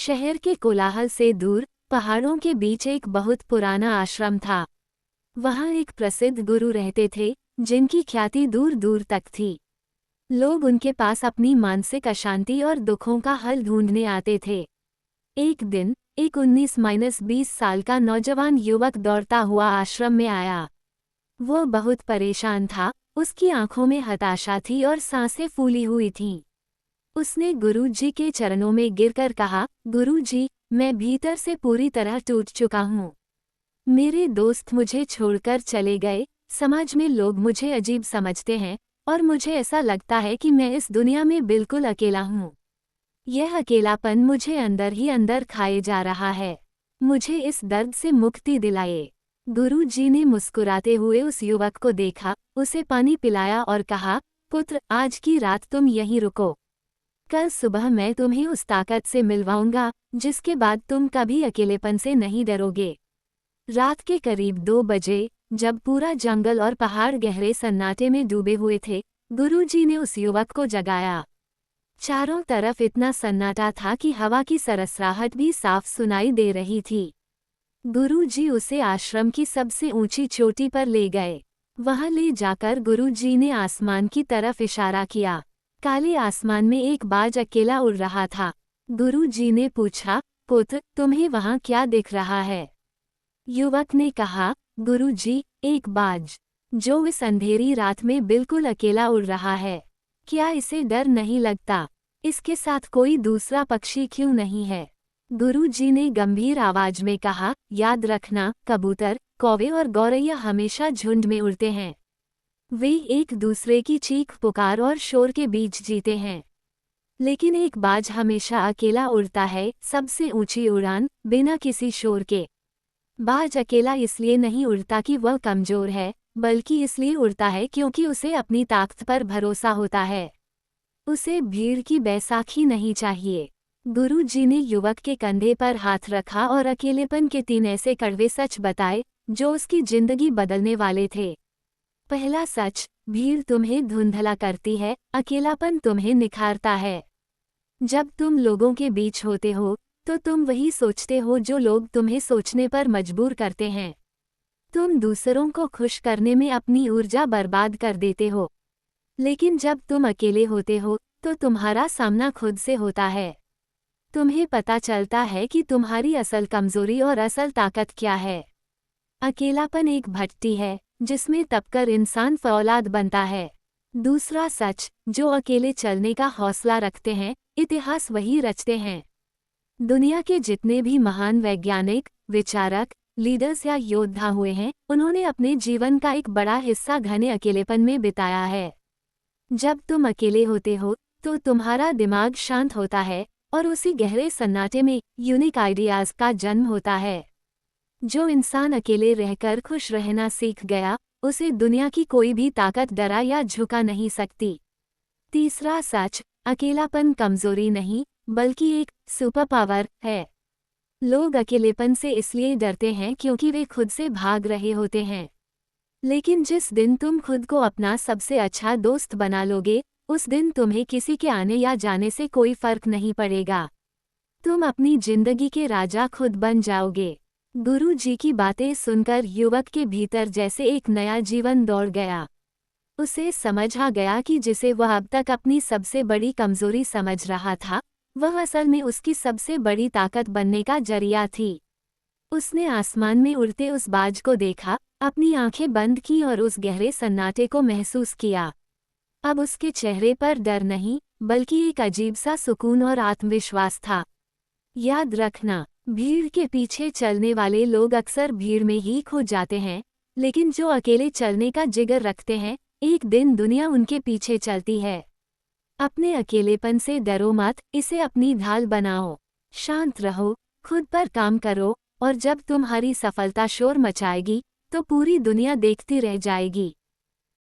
शहर के कोलाहल से दूर पहाड़ों के बीच एक बहुत पुराना आश्रम था। वहाँ एक प्रसिद्ध गुरु रहते थे, जिनकी ख्याति दूर दूर तक थी। लोग उनके पास अपनी मानसिक अशांति और दुखों का हल ढूंढने आते थे। एक दिन एक 19-20 साल का नौजवान युवक दौड़ता हुआ आश्रम में आया। वो बहुत परेशान था, उसकी आंखों में हताशा थी और सांसें फूली हुई थीं। उसने गुरुजी के चरणों में गिरकर कहा, गुरुजी, मैं भीतर से पूरी तरह टूट चुका हूँ। मेरे दोस्त मुझे छोड़कर चले गए, समाज में लोग मुझे अजीब समझते हैं और मुझे ऐसा लगता है कि मैं इस दुनिया में बिल्कुल अकेला हूँ। यह अकेलापन मुझे अंदर ही अंदर खाए जा रहा है। मुझे इस दर्द से मुक्ति दिलाए। गुरुजी ने मुस्कुराते हुए उस युवक को देखा, उसे पानी पिलाया और कहा, पुत्र, आज की रात तुम यहीं रुको। कल सुबह मैं तुम्हें उस ताकत से मिलवाऊंगा जिसके बाद तुम कभी अकेलेपन से नहीं डरोगे। रात के करीब 2 बजे, जब पूरा जंगल और पहाड़ गहरे सन्नाटे में डूबे हुए थे, गुरुजी ने उस युवक को जगाया। चारों तरफ इतना सन्नाटा था कि हवा की सरसराहट भी साफ सुनाई दे रही थी। गुरुजी उसे आश्रम की सबसे ऊंची चोटी पर ले गए। वहां ले जाकर गुरुजी ने आसमान की तरफ इशारा किया। काले आसमान में एक बाज अकेला उड़ रहा था। गुरुजी ने पूछा, पुत्र, तुम्हें वहां क्या दिख रहा है? युवक ने कहा, गुरुजी, एक बाज, जो इस अंधेरी रात में बिल्कुल अकेला उड़ रहा है। क्या इसे डर नहीं लगता? इसके साथ कोई दूसरा पक्षी क्यों नहीं है? गुरुजी ने गंभीर आवाज में कहा, याद रखना, कबूतर, कौवे और गौरैया हमेशा झुंड में उड़ते हैं। वे एक दूसरे की चीख पुकार और शोर के बीच जीते हैं। लेकिन एक बाज हमेशा अकेला उड़ता है, सबसे ऊंची उड़ान, बिना किसी शोर के। बाज अकेला इसलिए नहीं उड़ता कि वह कमजोर है, बल्कि इसलिए उड़ता है क्योंकि उसे अपनी ताकत पर भरोसा होता है। उसे भीड़ की बैसाखी नहीं चाहिए। गुरुजी ने युवक के कंधे पर हाथ रखा और अकेलेपन के 3 ऐसे कड़वे सच बताए, जो उसकी जिंदगी बदलने वाले थे। पहला सच, भीड़ तुम्हें धुंधला करती है, अकेलापन तुम्हें निखारता है। जब तुम लोगों के बीच होते हो, तो तुम वही सोचते हो जो लोग तुम्हें सोचने पर मजबूर करते हैं। तुम दूसरों को खुश करने में अपनी ऊर्जा बर्बाद कर देते हो। लेकिन जब तुम अकेले होते हो, तो तुम्हारा सामना खुद से होता है। तुम्हें पता चलता है कि तुम्हारी असल कमजोरी और असल ताकत क्या है। अकेलापन एक भट्टी है, जिसमें तपकर इंसान फौलाद बनता है। दूसरा सच, जो अकेले चलने का हौसला रखते हैं, इतिहास वही रचते हैं। दुनिया के जितने भी महान वैज्ञानिक, विचारक, लीडर्स या योद्धा हुए हैं, उन्होंने अपने जीवन का एक बड़ा हिस्सा घने अकेलेपन में बिताया है। जब तुम अकेले होते हो, तो तुम्हारा दिमाग शांत होता है और उसी गहरे सन्नाटे में यूनिक आइडियाज का जन्म होता है। जो इंसान अकेले रहकर खुश रहना सीख गया, उसे दुनिया की कोई भी ताकत डरा या झुका नहीं सकती। तीसरा सच, अकेलापन कमजोरी नहीं, बल्कि एक सुपर पावर है। लोग अकेलेपन से इसलिए डरते हैं क्योंकि वे खुद से भाग रहे होते हैं। लेकिन जिस दिन तुम खुद को अपना सबसे अच्छा दोस्त बना लोगे, उस दिन तुम्हें किसी के आने या जाने से कोई फर्क नहीं पड़ेगा। तुम अपनी जिंदगी के राजा खुद बन जाओगे। गुरुजी की बातें सुनकर युवक के भीतर जैसे एक नया जीवन दौड़ गया। उसे समझ आ गया कि जिसे वह अब तक अपनी सबसे बड़ी कमजोरी समझ रहा था, वह असल में उसकी सबसे बड़ी ताकत बनने का जरिया थी। उसने आसमान में उड़ते उस बाज को देखा, अपनी आंखें बंद की और उस गहरे सन्नाटे को महसूस किया। अब उसके चेहरे पर डर नहीं, बल्कि एक अजीब सा सुकून और आत्मविश्वास था। याद रखना, भीड़ के पीछे चलने वाले लोग अक्सर भीड़ में ही खो जाते हैं, लेकिन जो अकेले चलने का जिगर रखते हैं, एक दिन दुनिया उनके पीछे चलती है। अपने अकेलेपन से डरो मत, इसे अपनी ढाल बनाओ। शांत रहो, खुद पर काम करो, और जब तुम्हारी सफलता शोर मचाएगी, तो पूरी दुनिया देखती रह जाएगी।